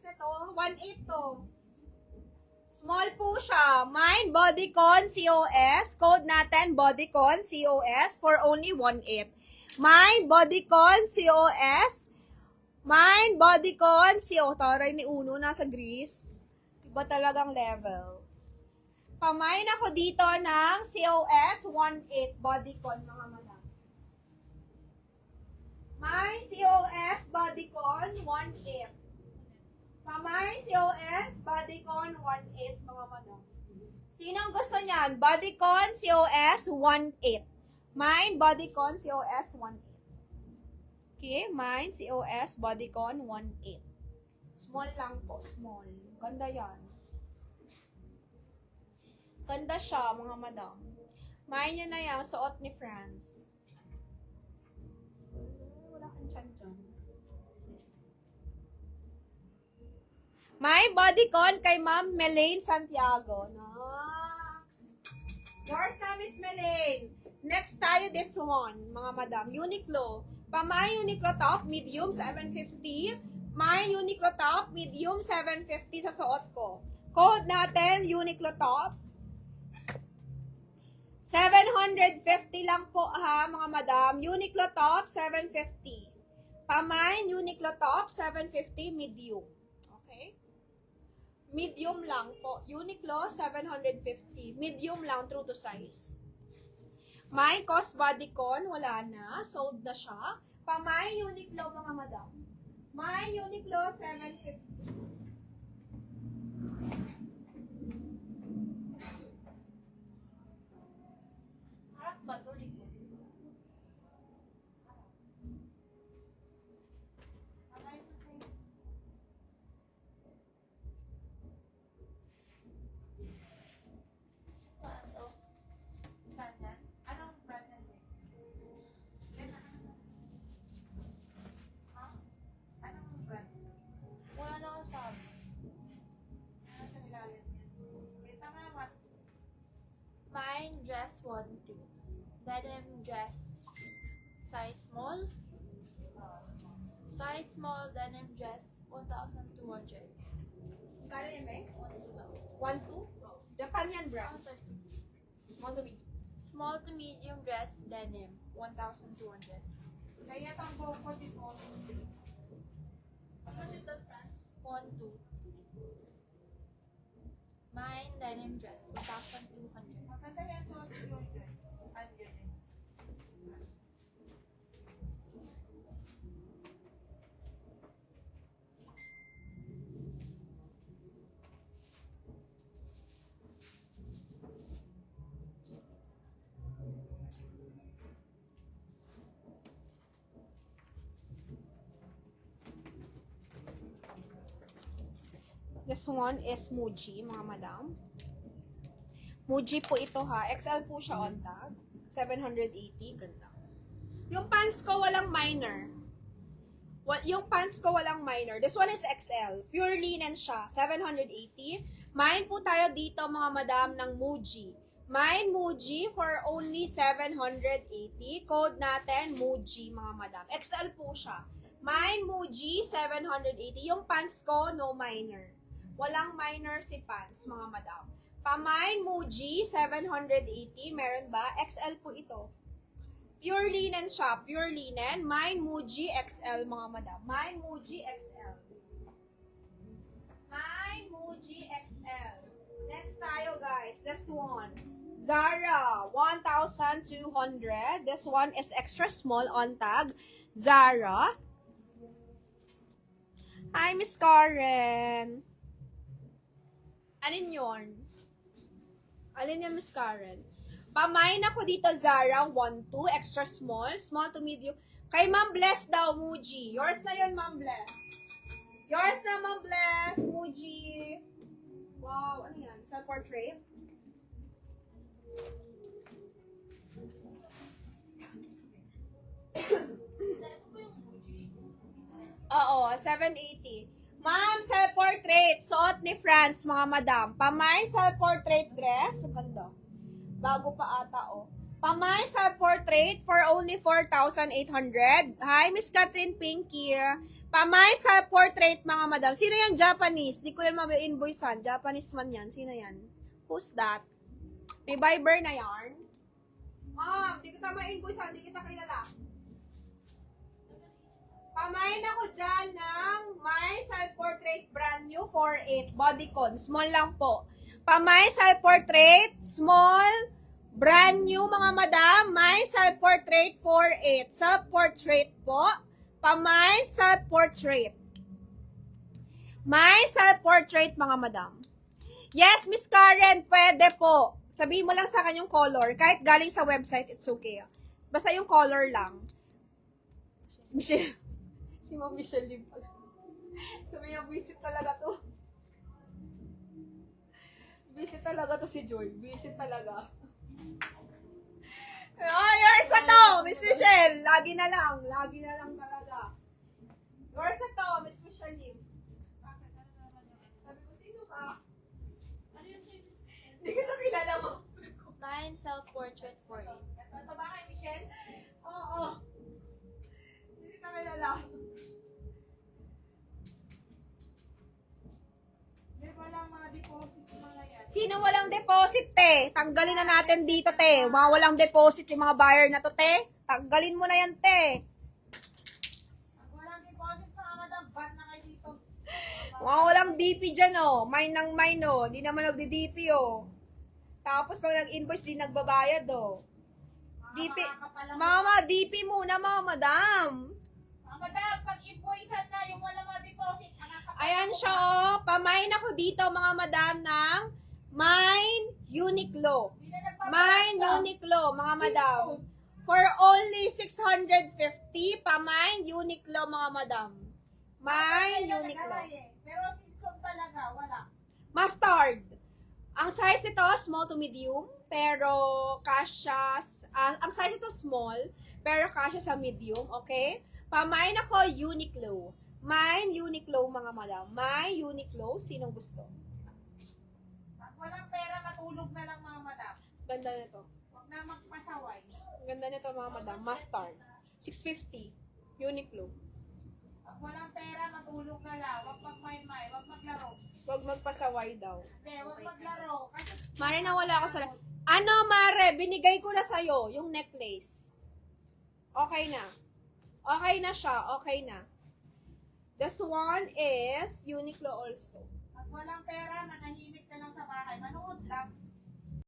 nito? 1.8 to. Small po siya. Mine, bodycon, COS. Code natin, bodycon, COS for only 1.8. Mine, bodycon, COS. Mine, bodycon, CO. Taray ni Uno, nasa Greece. Iba talagang level. Pamain ako dito ng COS 1.8 bodycon, mga madam. May COS bodycon 1.8. Pamay COS bodycon 1.8, mga madam. Sinong gusto niyan? Bodycon COS 1.8. Mine bodycon COS 1.8. Okay, mine COS bodycon 1.8. Small lang po, small. Ganda yan. Ganda siya, mga madam. Mine yun na yan, suot ni France. Wala kang chan dyan. May bodycon kay Ma'am Melaine Santiago. Next. Yours na, Miss Melaine. Next tayo, this one, mga madam. Uniqlo. Pamay Uniqlo top, medium, 750. May Uniqlo top, medium, 750 sa suot ko. Code natin, Uniqlo top. 750 lang po ha, mga madam. Uniqlo top, 750. Pamay Uniqlo top, 750, medium. Okay? Medium lang po. Uniqlo, 750. Medium lang, true to size. My cost bodycon, wala na. Sold na siya. Pamay Uniqlo, mga madam. My Uniqlo, 750. Harap ba ito? Mine dress 1-2. Denim dress size small. Size small denim dress 1,200. Kala yun, Meg? 1-2? Japan yan, bro. Size 2. Small to medium. Small to medium dress denim 1,200. Kaya itong buko dito. How much is that, Fran? 1-2. Mine denim dress 1,200. Maganda yan, so yun. This one is Muji, mga madam. Muji po ito ha. XL po siya on tag. 780. Ganda. Yung pants ko walang minor. Yung pants ko walang minor. This one is XL. Pure linen siya. 780. Mine po tayo dito, mga madam, ng Muji. Mine Muji for only 780. Code natin, Muji, mga madam. XL po siya. Mine Muji, 780. Yung pants ko, no minor. Walang minor si pants, mga madam. Pamine Muji, 780. Meron ba? XL po ito. Pure linen siya. Pure linen. Mine Muji XL, mga madam. Mine Muji XL. Mine Muji XL. Next tayo, guys. This one. Zara, 1,200. This one is extra small on tag. Zara. Hi, Miss Karen. Alin yun? Alin yun, Miss Karen? Pamain ako dito, Zara, 1-2, extra small, small to medium. Kay Ma'am Bless daw, Muji. Yours na yun, Ma'am Bless. Yours na, Ma'am Bless, Muji. Wow, ano yan? Self-portrait? Oo, 780. Ma'am, self-portrait. Suot ni France, mga madam. Pamay, self-portrait dress. Ganda. Bago pa ata, oh. Pamay self-portrait for only 4,800. Hi, Miss Catherine Pinky. Pamay self-portrait, mga madam. Sino yan? Japanese. Di ko yan ma-invoicean. Japanese man yan. Sino yan? Who's that? May Viber na yarn? Ma'am, di kita ma-invoicean. Di kita kilala. Pamain ako dyan ng my self-portrait brand new 4.8 bodycon. Small lang po. Pamay self-portrait, small, brand new mga madam. My self-portrait 4.8. Self-portrait po. Pamay self-portrait. My self-portrait mga madam. Yes, Miss Karen, pwede po. Sabihin mo lang sa akin yung color. Kahit galing sa website, it's okay. Basta yung color lang. Michelle. Si Ma'am Michelle din pala. Sabi niya, visit talaga to. Visit talaga to si Joy. Visit talaga. Oh, yours na to, Miss Michelle. Lagi na lang. Lagi na lang talaga. Yours na to, Miss Michelle Lim. Sabi ko, sino ka? Hindi kita kilala mo. Mine self-portrait for it. Ito ba kay Michelle? Oo. Hindi kita kilala. Wala mga deposit mga yan. Sino walang deposit, te? Tanggalin na natin dito, te. Mga walang deposit yung mga buyer na to, te. Tanggalin mo na yan, te. Pag walang deposit mga madam, ban na kayo dito. Mga walang DP dyan, oh. Mine ng mine, oh. Di naman nagdi-DP, oh. Tapos pag nag-invoice, di nagbabayad, oh. DP. Mama, DP muna, mga madam. Mga madam, pag invoicean na yung wala mga deposit, Ayan siya, oh. Pamain ako dito, mga madam, ng Mine Uniqlo. Mine Uniqlo, mga madam. For only 650, pamain Uniqlo, mga madam. Mine Uniqlo. Pero Simpson talaga, wala. Mustard. Ang size nito, small to medium, pero kasya, ang size nito small, pero kasya sa medium, okay? Pamain ako Uniqlo. Mine Uniqlo, mga madam. My Uniqlo, sinong gusto? Pag walang pera, matulog na lang mga madam. Ganda nito. Huwag na magpasaway. Ganda nito, mga madam. Mustard. 650. Uniqlo. Pag walang pera, matulog na lang. Huwag magmaymay, huwag maglaro. Huwag magpasaway daw. Hindi, huwag maglaro. Kasi Mare, nawala ako sa... Ano, Mare? Binigay ko na sa'yo, yung necklace. Okay na. Okay na siya. Okay na. This one is Uniqlo also. pag walang pera, manahimik na lang sa bahay. Manood lang.